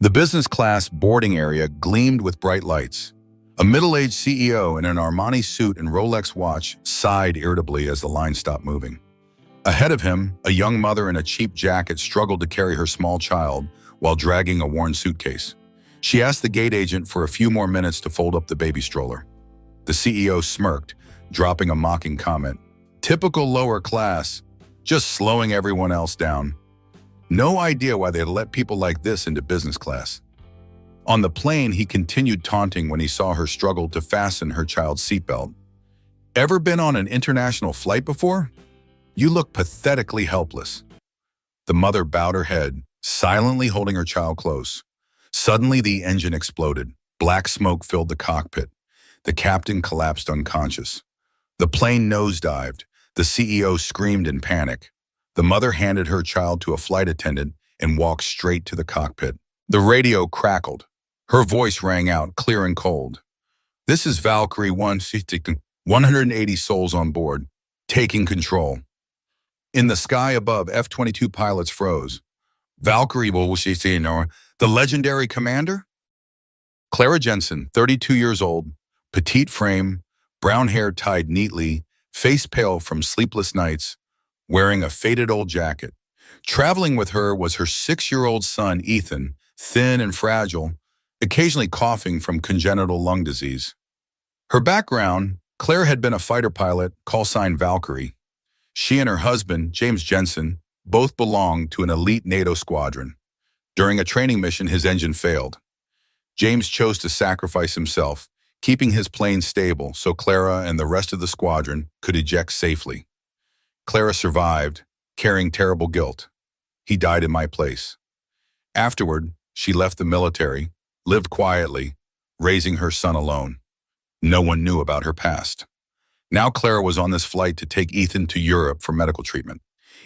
The business class boarding area gleamed with bright lights. A middle-aged CEO in an Armani suit and Rolex watch sighed irritably as the line stopped moving. Ahead of him, a young mother in a cheap jacket struggled to carry her small child while dragging a worn suitcase. She asked the gate agent for a few more minutes to fold up the baby stroller. The CEO smirked, dropping a mocking comment. Typical lower class, just slowing everyone else down. No idea why they let people like this into business class. On the plane, he continued taunting when he saw her struggle to fasten her child's seatbelt. Ever been on an international flight before? You look pathetically helpless. The mother bowed her head, silently holding her child close. Suddenly, the engine exploded. Black smoke filled the cockpit. The captain collapsed unconscious. The plane nosedived. The CEO screamed in panic. The mother handed her child to a flight attendant and walked straight to the cockpit. The radio crackled. Her voice rang out, clear and cold. This is Valkyrie One, 180 souls on board, taking control. In the sky above, F-22 pilots froze. Valkyrie, the legendary commander? Clara Jensen, 32 years old, petite frame, brown hair tied neatly, face pale from sleepless nights, wearing a faded old jacket. Traveling with her was her 6-year-old son, Ethan, thin and fragile, occasionally coughing from congenital lung disease. Her background, Claire had been a fighter pilot, call sign Valkyrie. She and her husband, James Jensen, both belonged to an elite NATO squadron. During a training mission, his engine failed. James chose to sacrifice himself, keeping his plane stable so Clara and the rest of the squadron could eject safely. Clara survived, carrying terrible guilt. He died in my place. Afterward, she left the military, lived quietly, raising her son alone. No one knew about her past. Now Clara was on this flight to take Ethan to Europe for medical treatment.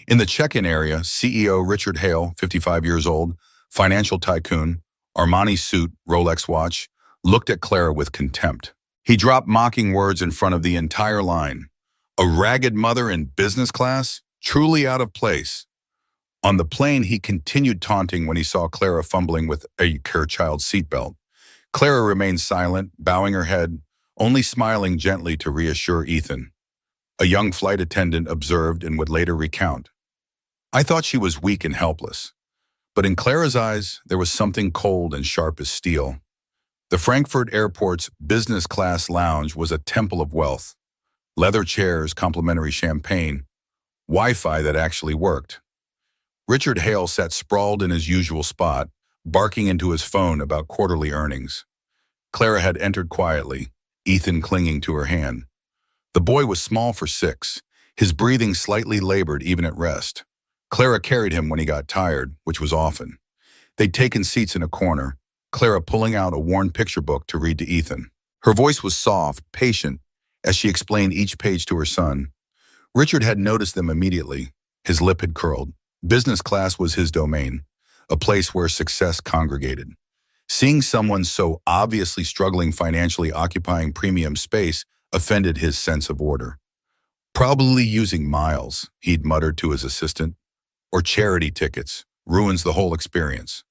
In the check-in area, CEO Richard Hale, 55 years old, financial tycoon, Armani suit, Rolex watch, looked at Clara with contempt. He dropped mocking words in front of the entire line. A ragged mother in business class? Truly out of place. On the plane, he continued taunting when he saw Clara fumbling with her child's seatbelt. Clara remained silent, bowing her head, only smiling gently to reassure Ethan. A young flight attendant observed and would later recount. I thought she was weak and helpless. But in Clara's eyes, there was something cold and sharp as steel. The Frankfurt Airport's business class lounge was a temple of wealth. Leather chairs, complimentary champagne, Wi-Fi that actually worked. Richard Hale sat sprawled in his usual spot, barking into his phone about quarterly earnings. Clara had entered quietly, Ethan clinging to her hand. The boy was small for 6, his breathing slightly labored even at rest. Clara carried him when he got tired, which was often. They'd taken seats in a corner, Clara pulling out a worn picture book to read to Ethan. Her voice was soft, patient, as she explained each page to her son. Richard had noticed them immediately. His lip had curled. Business class was his domain, a place where success congregated. Seeing someone so obviously struggling financially occupying premium space offended his sense of order. Probably using miles, he'd muttered to his assistant, or charity tickets, ruins the whole experience.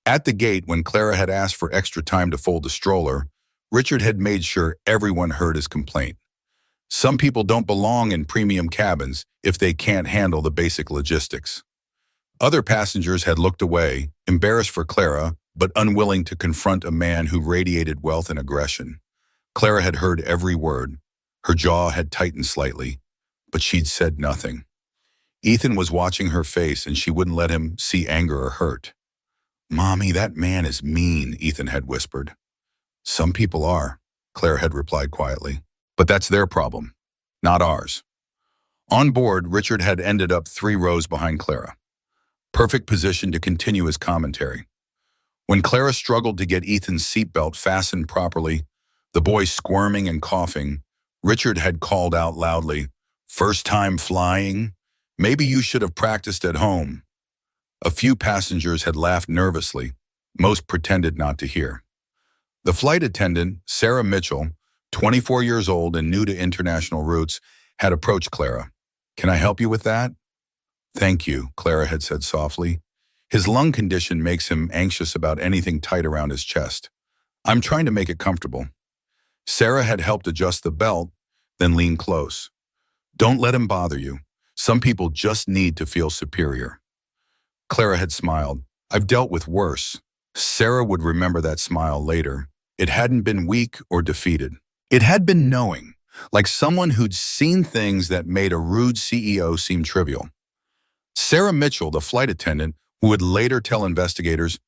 At the gate, when Clara had asked for extra time to fold the stroller, Richard had made sure everyone heard his complaint. Some people don't belong in premium cabins if they can't handle the basic logistics. Other passengers had looked away, embarrassed for Clara, but unwilling to confront a man who radiated wealth and aggression. Clara had heard every word. Her jaw had tightened slightly, but she'd said nothing. Ethan was watching her face and she wouldn't let him see anger or hurt. "Mommy, that man is mean," Ethan had whispered. "Some people are," Claire had replied quietly. "But that's their problem, not ours." On board, Richard had ended up 3 rows behind Clara. Perfect position to continue his commentary. When Clara struggled to get Ethan's seatbelt fastened properly, the boy squirming and coughing, Richard had called out loudly, "First time flying? Maybe you should have practiced at home." A few passengers had laughed nervously. Most pretended not to hear. The flight attendant, Sarah Mitchell, 24 years old and new to international routes, had approached Clara. "Can I help you with that?" "Thank you," Clara had said softly. His lung condition makes him anxious about anything tight around his chest. I'm trying to make it comfortable. Sarah had helped adjust the belt, then leaned close. Don't let him bother you. Some people just need to feel superior. Clara had smiled. I've dealt with worse. Sarah would remember that smile later. It hadn't been weak or defeated. It had been knowing, like someone who'd seen things that made a rude CEO seem trivial. Sarah Mitchell, the flight attendant, who would later tell investigators,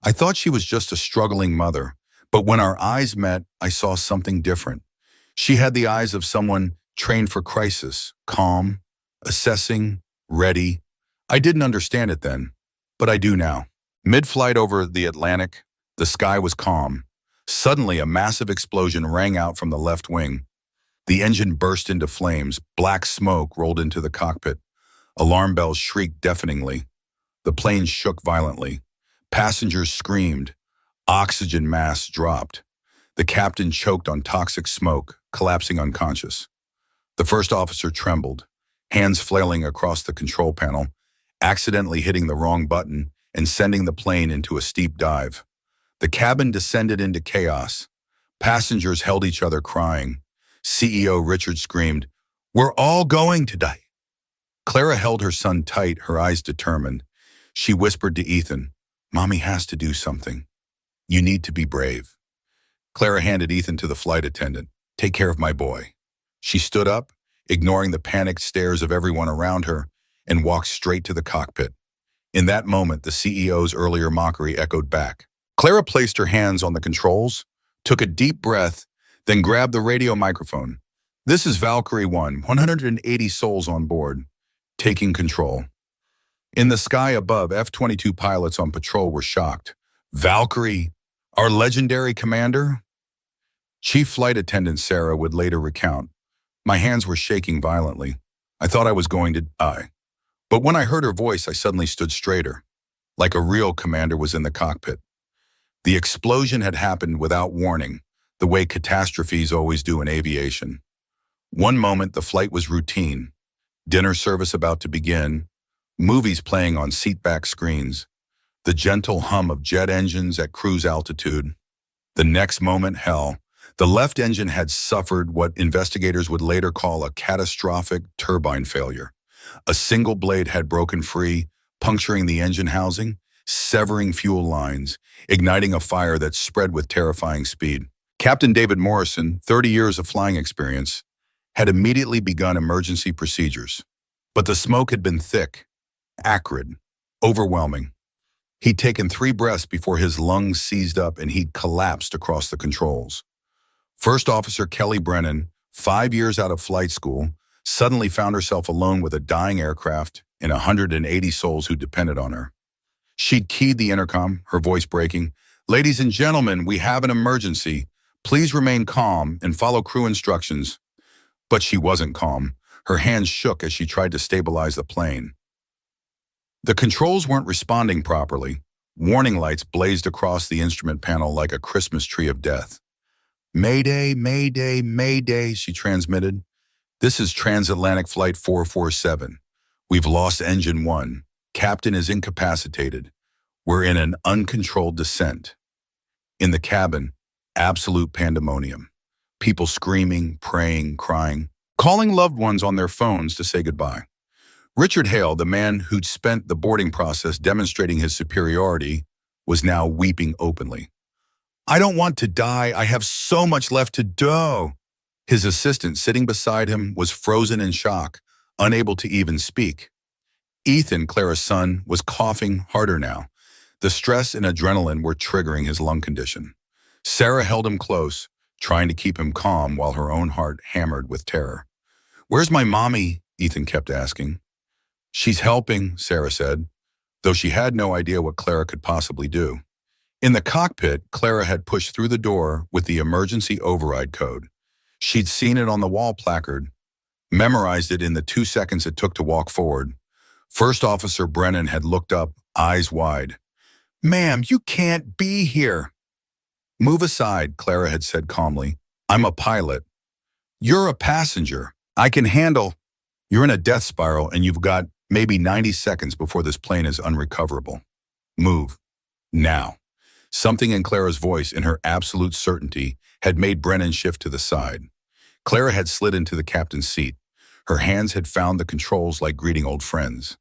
I thought she was just a struggling mother, but when our eyes met, I saw something different. She had the eyes of someone trained for crisis, calm, assessing, ready. I didn't understand it then, but I do now. Mid-flight over the Atlantic, the sky was calm. Suddenly, a massive explosion rang out from the left wing. The engine burst into flames. Black smoke rolled into the cockpit. Alarm bells shrieked deafeningly. The plane shook violently. Passengers screamed. Oxygen masks dropped. The captain choked on toxic smoke, collapsing unconscious. The first officer trembled, hands flailing across the control panel, accidentally hitting the wrong button and sending the plane into a steep dive. The cabin descended into chaos. Passengers held each other crying. CEO Richard screamed, "We're all going to die." Clara held her son tight, her eyes determined. She whispered to Ethan, "Mommy has to do something. You need to be brave." Clara handed Ethan to the flight attendant. "Take care of my boy." She stood up, ignoring the panicked stares of everyone around her, and walked straight to the cockpit. In that moment, the CEO's earlier mockery echoed back. Clara placed her hands on the controls, took a deep breath, then grabbed the radio microphone. "This is Valkyrie One, 180 souls on board, taking control." In the sky above, F-22 pilots on patrol were shocked. "Valkyrie, our legendary commander?" Chief Flight Attendant Sarah would later recount, "My hands were shaking violently. I thought I was going to die. But when I heard her voice, I suddenly stood straighter, like a real commander was in the cockpit." The explosion had happened without warning, the way catastrophes always do in aviation. One moment, the flight was routine. Dinner service about to begin, movies playing on seatback screens, the gentle hum of jet engines at cruise altitude. The next moment, hell. The left engine had suffered what investigators would later call a catastrophic turbine failure. A single blade had broken free, puncturing the engine housing, severing fuel lines, igniting a fire that spread with terrifying speed. Captain David Morrison, 30 years of flying experience, had immediately begun emergency procedures. But the smoke had been thick, acrid, overwhelming. He'd taken 3 breaths before his lungs seized up and he'd collapsed across the controls. First Officer Kelly Brennan, 5 years out of flight school, suddenly found herself alone with a dying aircraft and 180 souls who depended on her. She'd keyed the intercom, her voice breaking. "Ladies and gentlemen, we have an emergency. Please remain calm and follow crew instructions." But she wasn't calm. Her hands shook as she tried to stabilize the plane. The controls weren't responding properly. Warning lights blazed across the instrument panel like a Christmas tree of death. "Mayday, Mayday, Mayday," she transmitted. "This is Transatlantic Flight 447. We've lost Engine 1. Captain is incapacitated. We're in an uncontrolled descent." In the cabin, absolute pandemonium. People screaming, praying, crying, calling loved ones on their phones to say goodbye. Richard Hale, the man who'd spent the boarding process demonstrating his superiority, was now weeping openly. "I don't want to die. I have so much left to do." His assistant sitting beside him was frozen in shock, unable to even speak. Ethan, Clara's son, was coughing harder now. The stress and adrenaline were triggering his lung condition. Sarah held him close, trying to keep him calm while her own heart hammered with terror. "Where's my mommy?" Ethan kept asking. "She's helping," Sarah said, though she had no idea what Clara could possibly do. In the cockpit, Clara had pushed through the door with the emergency override code. She'd seen it on the wall placard, memorized it in the 2 seconds it took to walk forward. First Officer Brennan had looked up, eyes wide. "Ma'am, you can't be here." "Move aside," Clara had said calmly. "I'm a pilot." "You're a passenger. I can handle." "You're in a death spiral and you've got maybe 90 seconds before this plane is unrecoverable." Move. Now. Something in Clara's voice, in her absolute certainty, had made Brennan shift to the side. Clara had slid into the captain's seat. Her hands had found the controls like greeting old friends.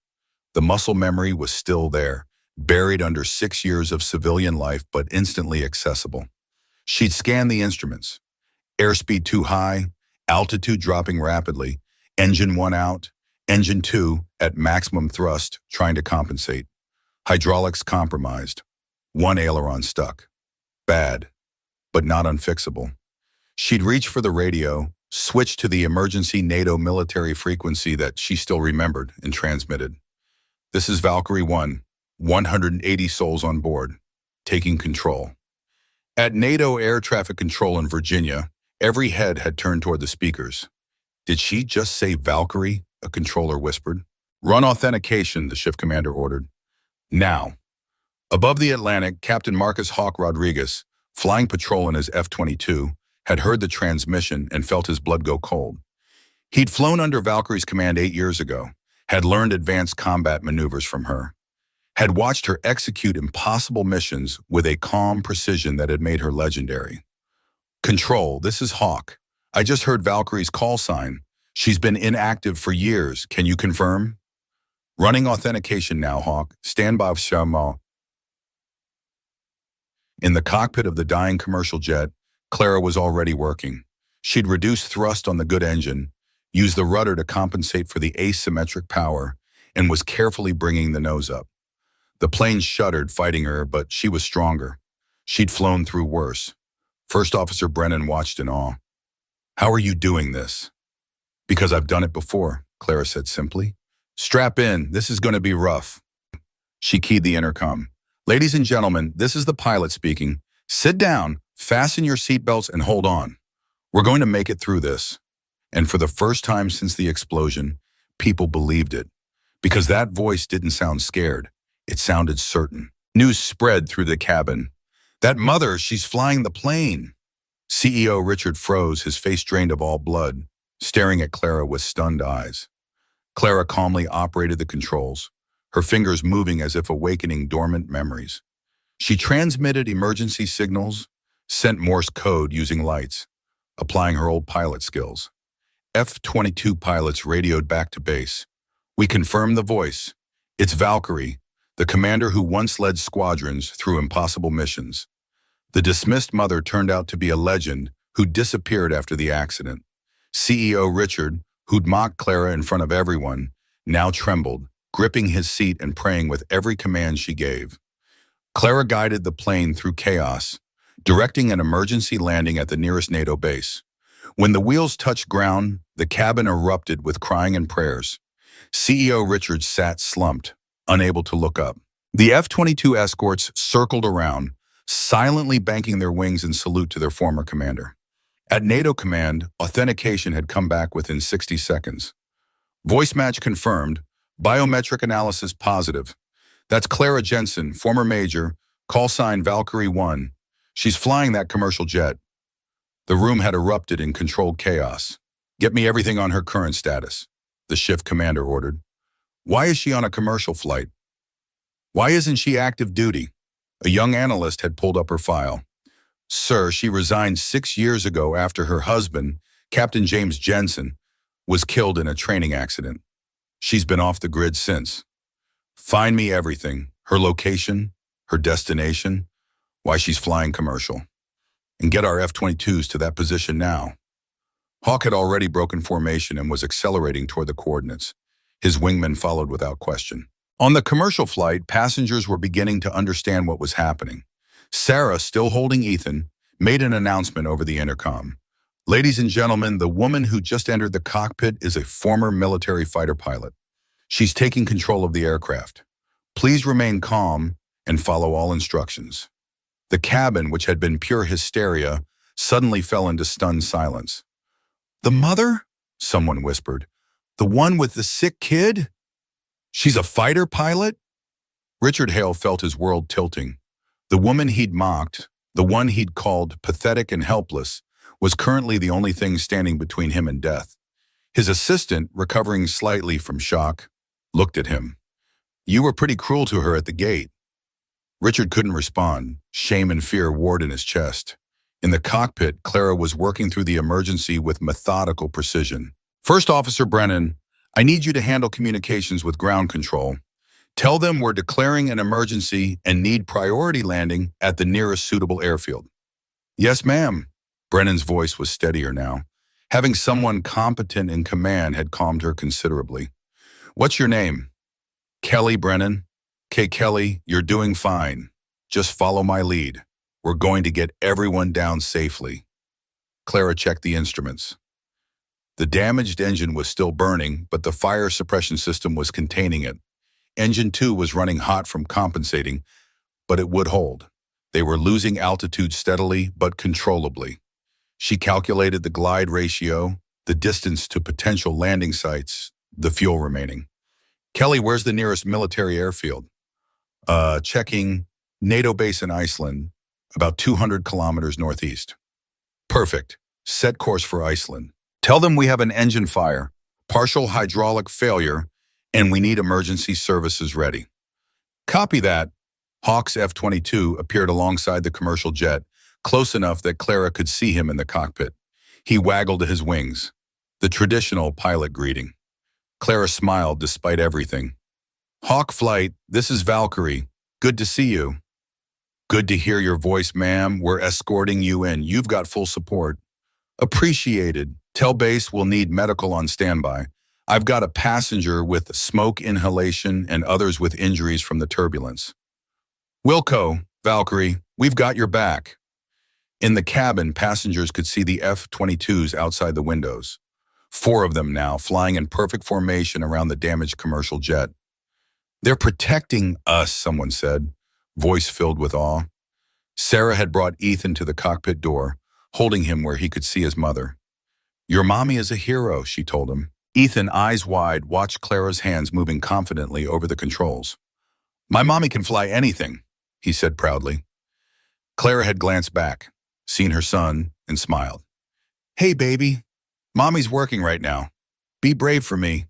The muscle memory was still there, buried under 6 years of civilian life but instantly accessible. She'd scanned the instruments. Airspeed too high, altitude dropping rapidly, engine 1 out, engine 2 at maximum thrust trying to compensate. Hydraulics compromised. 1 aileron stuck. Bad, but not unfixable. She'd reach for the radio, switch to the emergency NATO military frequency that she still remembered and transmitted. This is Valkyrie One, 180 souls on board, taking control. At NATO air traffic control in Virginia, every head had turned toward the speakers. Did she just say Valkyrie? A controller whispered. Run authentication, the shift commander ordered. Now. Above the Atlantic, Captain Marcus Hawk Rodriguez, flying patrol in his F-22, had heard the transmission and felt his blood go cold. He'd flown under Valkyrie's command 8 years ago, had learned advanced combat maneuvers from her, had watched her execute impossible missions with a calm precision that had made her legendary. Control, this is Hawk. I just heard Valkyrie's call sign. She's been inactive for years. Can you confirm? Running authentication now, Hawk. Stand by, Shama. In the cockpit of the dying commercial jet, Clara was already working. She'd reduced thrust on the good engine, used the rudder to compensate for the asymmetric power, and was carefully bringing the nose up. The plane shuddered, fighting her, but she was stronger. She'd flown through worse. First Officer Brennan watched in awe. How are you doing this? Because I've done it before, Clara said simply. Strap in, this is going to be rough. She keyed the intercom. Ladies and gentlemen, this is the pilot speaking. Sit down, fasten your seatbelts, and hold on. We're going to make it through this. And for the first time since the explosion, people believed it. Because that voice didn't sound scared. It sounded certain. News spread through the cabin. That mother, she's flying the plane. CEO Richard froze, his face drained of all blood, staring at Clara with stunned eyes. Clara calmly operated the controls, her fingers moving as if awakening dormant memories. She transmitted emergency signals, sent Morse code using lights, applying her old pilot skills. F-22 pilots radioed back to base. We confirm the voice. It's Valkyrie, the commander who once led squadrons through impossible missions. The dismissed mother turned out to be a legend who disappeared after the accident. CEO Richard, who'd mocked Clara in front of everyone, now trembled, gripping his seat and praying with every command she gave. Clara guided the plane through chaos, directing an emergency landing at the nearest NATO base. When the wheels touched ground, the cabin erupted with crying and prayers. CEO Richard sat slumped, unable to look up. The F-22 escorts circled around, silently banking their wings in salute to their former commander. At NATO command, authentication had come back within 60 seconds. Voice match confirmed, biometric analysis positive. That's Clara Jensen, former major, call sign Valkyrie One. She's flying that commercial jet. The room had erupted in controlled chaos. Get me everything on her current status, the shift commander ordered. Why is she on a commercial flight? Why isn't she active duty? A young analyst had pulled up her file. Sir, she resigned 6 years ago after her husband, Captain James Jensen, was killed in a training accident. She's been off the grid since. Find me everything, her location, her destination, why she's flying commercial. And get our F-22s to that position now. Hawk had already broken formation and was accelerating toward the coordinates. His wingmen followed without question. On the commercial flight, passengers were beginning to understand what was happening. Sarah, still holding Ethan, made an announcement over the intercom. Ladies and gentlemen, the woman who just entered the cockpit is a former military fighter pilot. She's taking control of the aircraft. Please remain calm and follow all instructions. The cabin, which had been pure hysteria, suddenly fell into stunned silence. The mother? Someone whispered. The one with the sick kid? She's a fighter pilot? Richard Hale felt his world tilting. The woman he'd mocked, the one he'd called pathetic and helpless, was currently the only thing standing between him and death. His assistant, recovering slightly from shock, looked at him. You were pretty cruel to her at the gate. Richard couldn't respond. Shame and fear warred in his chest. In the cockpit, Clara was working through the emergency with methodical precision. First Officer Brennan, I need you to handle communications with ground control. Tell them we're declaring an emergency and need priority landing at the nearest suitable airfield. Yes, ma'am. Brennan's voice was steadier now. Having someone competent in command had calmed her considerably. What's your name? Kelly, Brennan. Okay, Kelly, you're doing fine. Just follow my lead. We're going to get everyone down safely. Clara checked the instruments. The damaged engine was still burning, but the fire suppression system was containing it. Engine 2 was running hot from compensating, but it would hold. They were losing altitude steadily but controllably. She calculated the glide ratio, the distance to potential landing sites, the fuel remaining. Kelly, where's the nearest military airfield? Checking NATO base in Iceland, about 200 kilometers northeast. Perfect. Set course for Iceland. Tell them we have an engine fire, partial hydraulic failure, and we need emergency services ready. Copy that. Hawk's F-22 appeared alongside the commercial jet, close enough that Clara could see him in the cockpit. He waggled his wings, the traditional pilot greeting. Clara smiled despite everything. Hawk Flight, this is Valkyrie. Good to see you. Good to hear your voice, ma'am. We're escorting you in. You've got full support. Appreciated. Tell base we'll need medical on standby. I've got a passenger with smoke inhalation and others with injuries from the turbulence. Wilco, Valkyrie, we've got your back. In the cabin, passengers could see the F-22s outside the windows. 4 of them now, flying in perfect formation around the damaged commercial jet. They're protecting us, someone said, voice filled with awe. Sarah had brought Ethan to the cockpit door, holding him where he could see his mother. Your mommy is a hero, she told him. Ethan, eyes wide, watched Clara's hands moving confidently over the controls. My mommy can fly anything, he said proudly. Clara had glanced back, seen her son, and smiled. Hey, baby. Mommy's working right now. Be brave for me.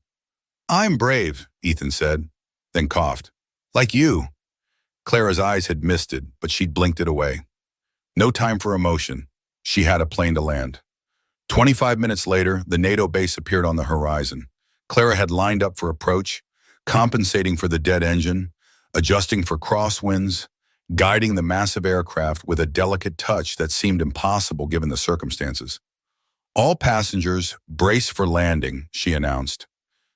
I'm brave, Ethan said, then coughed. Like you. Clara's eyes had misted, but she'd blinked it away. No time for emotion. She had a plane to land. 25 minutes later, the NATO base appeared on the horizon. Clara had lined up for approach, compensating for the dead engine, adjusting for crosswinds, guiding the massive aircraft with a delicate touch that seemed impossible given the circumstances. All passengers, brace for landing, she announced.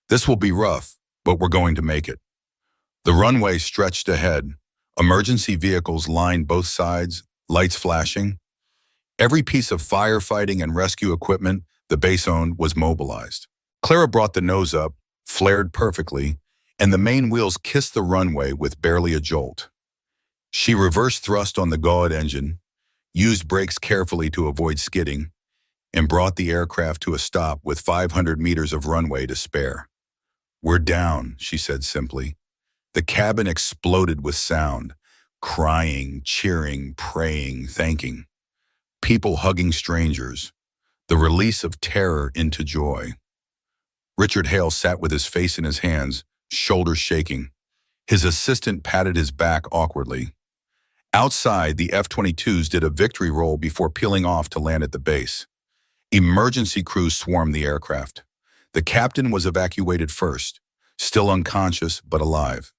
This will be rough, but we're going to make it. The runway stretched ahead. Emergency vehicles lined both sides, lights flashing. Every piece of firefighting and rescue equipment the base owned was mobilized. Clara brought the nose up, flared perfectly, and the main wheels kissed the runway with barely a jolt. She reverse thrust on the Gaude engine, used brakes carefully to avoid skidding, and brought the aircraft to a stop with 500 meters of runway to spare. We're down, she said simply. The cabin exploded with sound, crying, cheering, praying, thanking. People hugging strangers, the release of terror into joy. Richard Hale sat with his face in his hands, shoulders shaking. His assistant patted his back awkwardly. Outside, the F-22s did a victory roll before peeling off to land at the base. Emergency crews swarmed the aircraft. The captain was evacuated first, still unconscious but alive.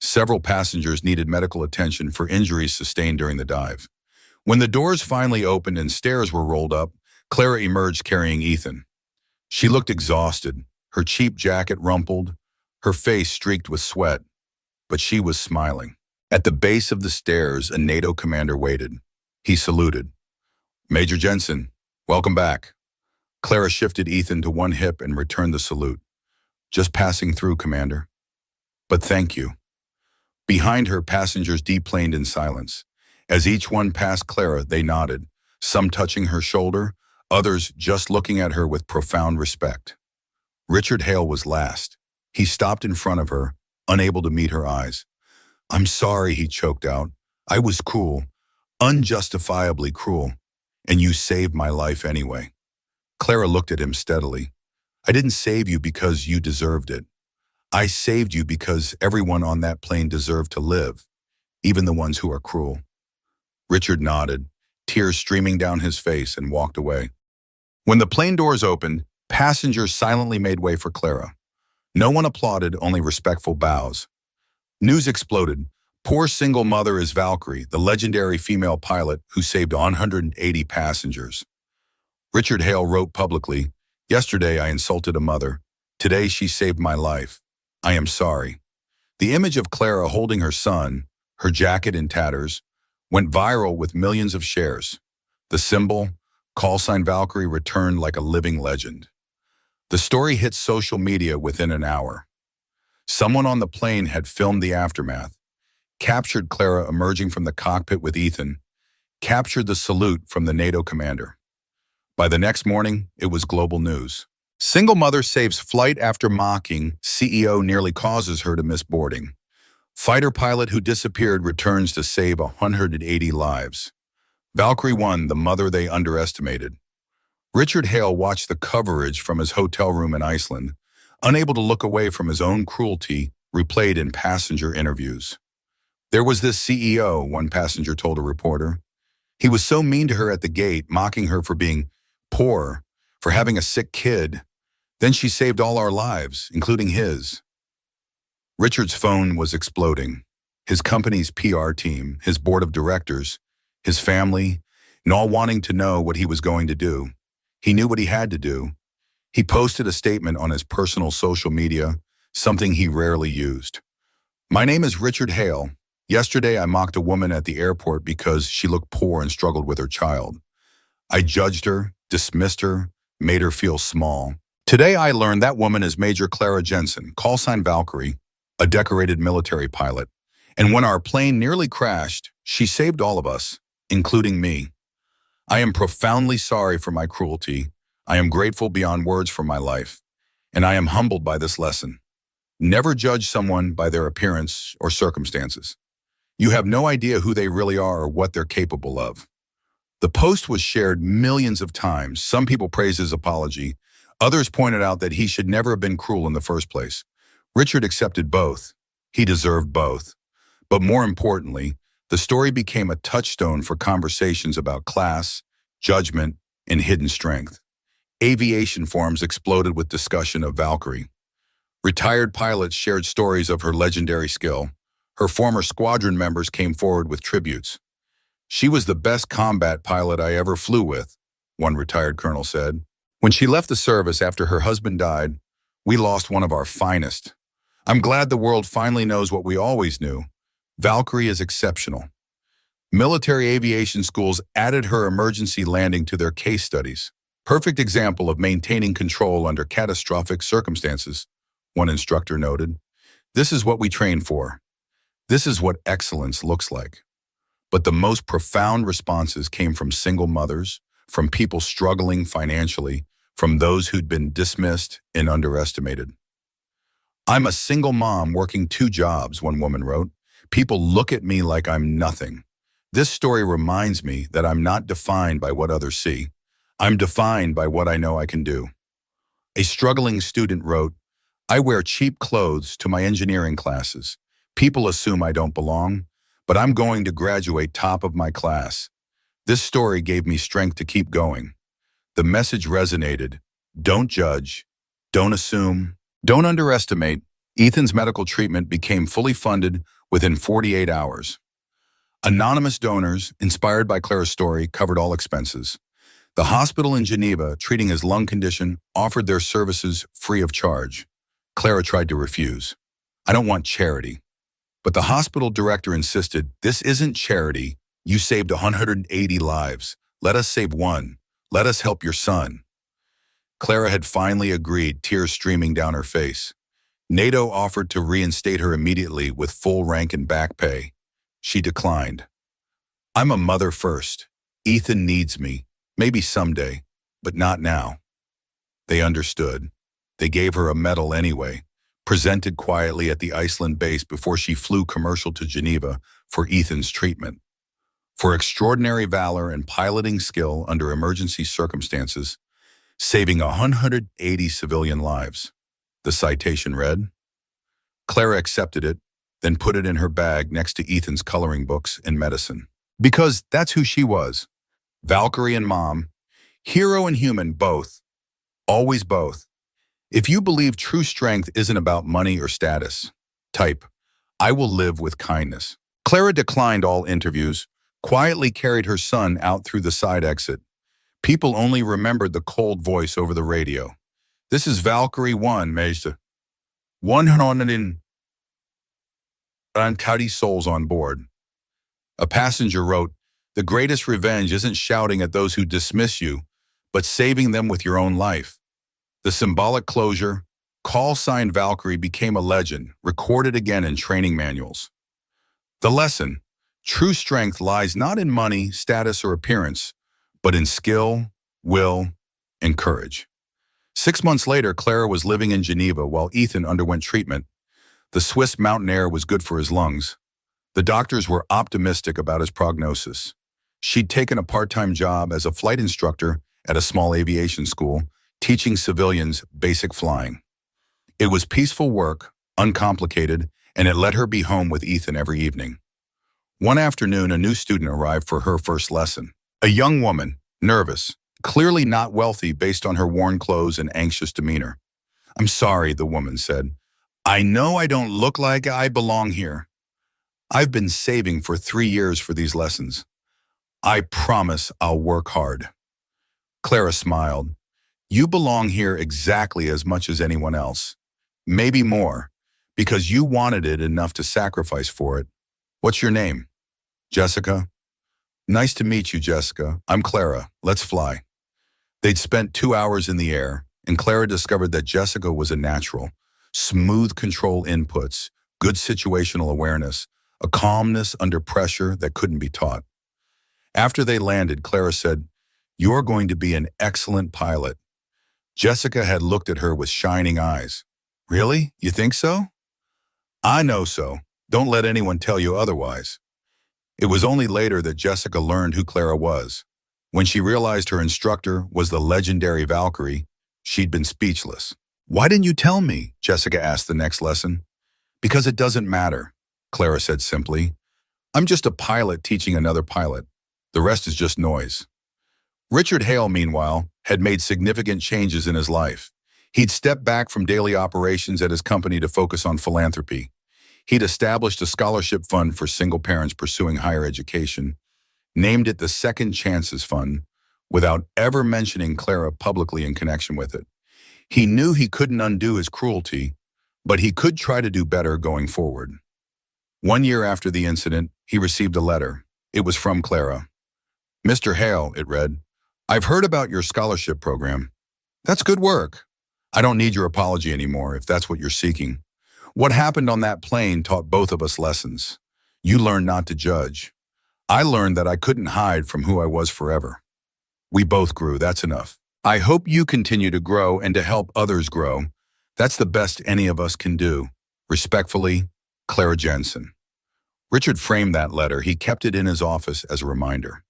Several passengers needed medical attention for injuries sustained during the dive. When the doors finally opened and stairs were rolled up, Clara emerged carrying Ethan. She looked exhausted, her cheap jacket rumpled, her face streaked with sweat, but she was smiling. At the base of the stairs, a NATO commander waited. He saluted. Major Jensen, welcome back. Clara shifted Ethan to one hip and returned the salute. Just passing through, Commander. But thank you. Behind her, passengers deplaned in silence. As each one passed Clara, they nodded, some touching her shoulder, others just looking at her with profound respect. Richard Hale was last. He stopped in front of her, unable to meet her eyes. I'm sorry, he choked out. I was cruel, unjustifiably cruel, and you saved my life anyway. Clara looked at him steadily. I didn't save you because you deserved it. I saved you because everyone on that plane deserved to live, even the ones who are cruel. Richard nodded, tears streaming down his face, and walked away. When the plane doors opened, passengers silently made way for Clara. No one applauded, only respectful bows. News exploded. Poor single mother is Valkyrie, the legendary female pilot who saved 180 passengers. Richard Hale wrote publicly, "Yesterday I insulted a mother. Today she saved my life. I am sorry." The image of Clara holding her son, her jacket in tatters, went viral with millions of shares. The symbol, call sign Valkyrie, returned like a living legend. The story hit social media within an hour. Someone on the plane had filmed the aftermath, captured Clara emerging from the cockpit with Ethan, captured the salute from the NATO commander. By the next morning, it was global news. Single mother saves flight after mocking CEO nearly causes her to miss boarding. Fighter pilot who disappeared returns to save 180 lives. Valkyrie One, the mother they underestimated. Richard Hale watched the coverage from his hotel room in Iceland, unable to look away from his own cruelty replayed in passenger interviews. "There was this CEO," one passenger told a reporter. "He was so mean to her at the gate, mocking her for being poor, for having a sick kid. Then she saved all our lives, including his." Richard's phone was exploding. His company's PR team, his board of directors, his family, and all wanting to know what he was going to do. He knew what he had to do. He posted a statement on his personal social media, something he rarely used. "My name is Richard Hale. Yesterday I mocked a woman at the airport because she looked poor and struggled with her child. I judged her, dismissed her, made her feel small. Today I learned that woman is Major Clara Jensen, call sign Valkyrie, a decorated military pilot. And when our plane nearly crashed, she saved all of us, including me. I am profoundly sorry for my cruelty. I am grateful beyond words for my life. And I am humbled by this lesson. Never judge someone by their appearance or circumstances. You have no idea who they really are or what they're capable of." The post was shared millions of times. Some people praised his apology. Others pointed out that he should never have been cruel in the first place. Richard accepted both. He deserved both. But more importantly, the story became a touchstone for conversations about class, judgment, and hidden strength. Aviation forums exploded with discussion of Valkyrie. Retired pilots shared stories of her legendary skill. Her former squadron members came forward with tributes. "She was the best combat pilot I ever flew with," one retired colonel said. "When she left the service after her husband died, we lost one of our finest. I'm glad the world finally knows what we always knew. Valkyrie is exceptional." Military aviation schools added her emergency landing to their case studies. "Perfect example of maintaining control under catastrophic circumstances," one instructor noted. "This is what we train for. This is what excellence looks like." But the most profound responses came from single mothers, from people struggling financially, from those who'd been dismissed and underestimated. "I'm a single mom working 2 jobs," one woman wrote. "People look at me like I'm nothing. This story reminds me that I'm not defined by what others see. I'm defined by what I know I can do." A struggling student wrote, "I wear cheap clothes to my engineering classes. People assume I don't belong, but I'm going to graduate top of my class. This story gave me strength to keep going." The message resonated. Don't judge. Don't assume. Don't underestimate. Ethan's medical treatment became fully funded within 48 hours. Anonymous donors, inspired by Clara's story, covered all expenses. The hospital in Geneva, treating his lung condition, offered their services free of charge. Clara tried to refuse. "I don't want charity." But the hospital director insisted, "This isn't charity. You saved 180 lives. Let us save one. Let us help your son." Clara had finally agreed, tears streaming down her face. NATO offered to reinstate her immediately with full rank and back pay. She declined. "I'm a mother first. Ethan needs me. Maybe someday, but not now." They understood. They gave her a medal anyway, presented quietly at the Iceland base before she flew commercial to Geneva for Ethan's treatment. For extraordinary valor and piloting skill under emergency circumstances, saving 180 civilian lives. The citation read. Clara accepted it, then put it in her bag next to Ethan's coloring books and medicine. Because that's who she was. Valkyrie and Mom. Hero and human, both. Always both. If you believe true strength isn't about money or status, type, I will live with kindness. Clara declined all interviews, quietly carried her son out through the side exit. People only remembered the cold voice over the radio. This is Valkyrie One, Major. 120 souls on board. A passenger wrote, the greatest revenge isn't shouting at those who dismiss you, but saving them with your own life. The symbolic closure, call sign Valkyrie, became a legend, recorded again in training manuals. The lesson, true strength lies not in money, status, or appearance, but in skill, will, and courage. 6 months later, Clara was living in Geneva while Ethan underwent treatment. The Swiss mountain air was good for his lungs. The doctors were optimistic about his prognosis. She'd taken a part-time job as a flight instructor at a small aviation school, teaching civilians basic flying. It was peaceful work, uncomplicated, and it let her be home with Ethan every evening. One afternoon, a new student arrived for her first lesson. A young woman, nervous, clearly not wealthy based on her worn clothes and anxious demeanor. I'm sorry, the woman said. I know I don't look like I belong here. I've been saving for 3 years for these lessons. I promise I'll work hard. Clara smiled. You belong here exactly as much as anyone else. Maybe more, because you wanted it enough to sacrifice for it. What's your name? Jessica. Nice to meet you, Jessica. I'm Clara. Let's fly. They'd spent 2 hours in the air, and Clara discovered that Jessica was a natural. Smooth control inputs, good situational awareness, a calmness under pressure that couldn't be taught. After they landed, Clara said, You're going to be an excellent pilot. Jessica had looked at her with shining eyes. Really? You think so? I know so. Don't let anyone tell you otherwise. It was only later that Jessica learned who Clara was. When she realized her instructor was the legendary Valkyrie, she'd been speechless. Why didn't you tell me? Jessica asked the next lesson. Because it doesn't matter, Clara said simply. I'm just a pilot teaching another pilot. The rest is just noise. Richard Hale, meanwhile, had made significant changes in his life. He'd stepped back from daily operations at his company to focus on philanthropy. He'd established a scholarship fund for single parents pursuing higher education, named it the Second Chances Fund, without ever mentioning Clara publicly in connection with it. He knew he couldn't undo his cruelty, but he could try to do better going forward. 1 year after the incident, he received a letter. It was from Clara. Mr. Hale, it read, I've heard about your scholarship program. That's good work. I don't need your apology anymore if that's what you're seeking. What happened on that plane taught both of us lessons. You learned not to judge. I learned that I couldn't hide from who I was forever. We both grew, that's enough. I hope you continue to grow and to help others grow. That's the best any of us can do. Respectfully, Clara Jensen. Richard framed that letter. He kept it in his office as a reminder.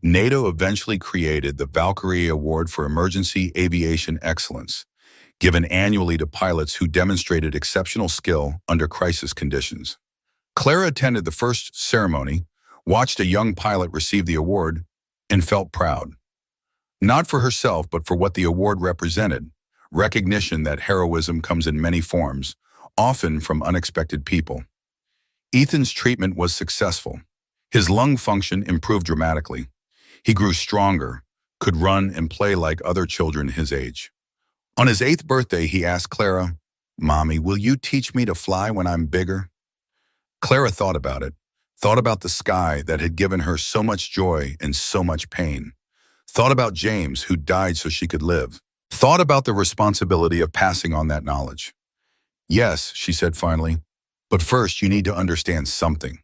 NATO eventually created the Valkyrie Award for Emergency Aviation Excellence, given annually to pilots who demonstrated exceptional skill under crisis conditions. Clara attended the first ceremony, watched a young pilot receive the award, and felt proud. Not for herself, but for what the award represented, recognition that heroism comes in many forms, often from unexpected people. Ethan's treatment was successful. His lung function improved dramatically. He grew stronger, could run and play like other children his age. On his 8th birthday, he asked Clara, Mommy, will you teach me to fly when I'm bigger? Clara thought about it, thought about the sky that had given her so much joy and so much pain, thought about James, who died so she could live, thought about the responsibility of passing on that knowledge. Yes, she said finally, but first you need to understand something.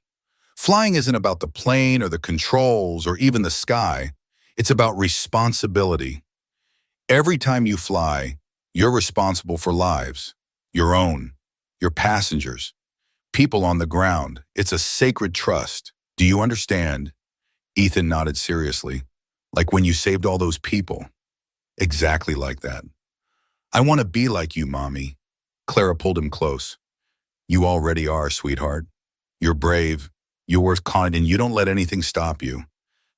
Flying isn't about the plane or the controls or even the sky. It's about responsibility. Every time you fly, you're responsible for lives, your own, your passengers, people on the ground. It's a sacred trust. Do you understand? Ethan nodded seriously. Like when you saved all those people. Exactly like that. I want to be like you, Mommy. Clara pulled him close. You already are, sweetheart. You're brave, you're kind, and you don't let anything stop you.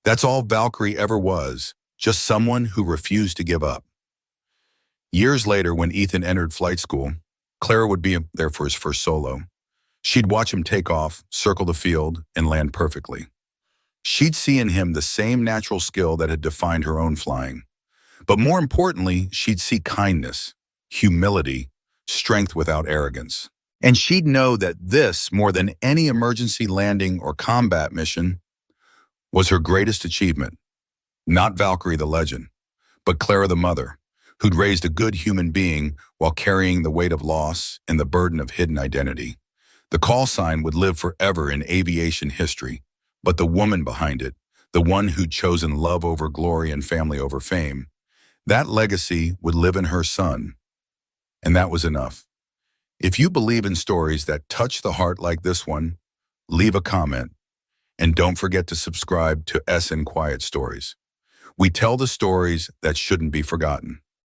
That's all Valkyrie ever was, just someone who refused to give up. Years later, when Ethan entered flight school, Clara would be there for his first solo. She'd watch him take off, circle the field, and land perfectly. She'd see in him the same natural skill that had defined her own flying. But more importantly, she'd see kindness, humility, strength without arrogance. And she'd know that this, more than any emergency landing or combat mission, was her greatest achievement. Not Valkyrie the legend, but Clara the mother, who'd raised a good human being while carrying the weight of loss and the burden of hidden identity. The call sign would live forever in aviation history, but the woman behind it, the one who'd chosen love over glory and family over fame, that legacy would live in her son. And that was enough. If you believe in stories that touch the heart like this one, leave a comment. And don't forget to subscribe to SN Quiet Stories. We tell the stories that shouldn't be forgotten.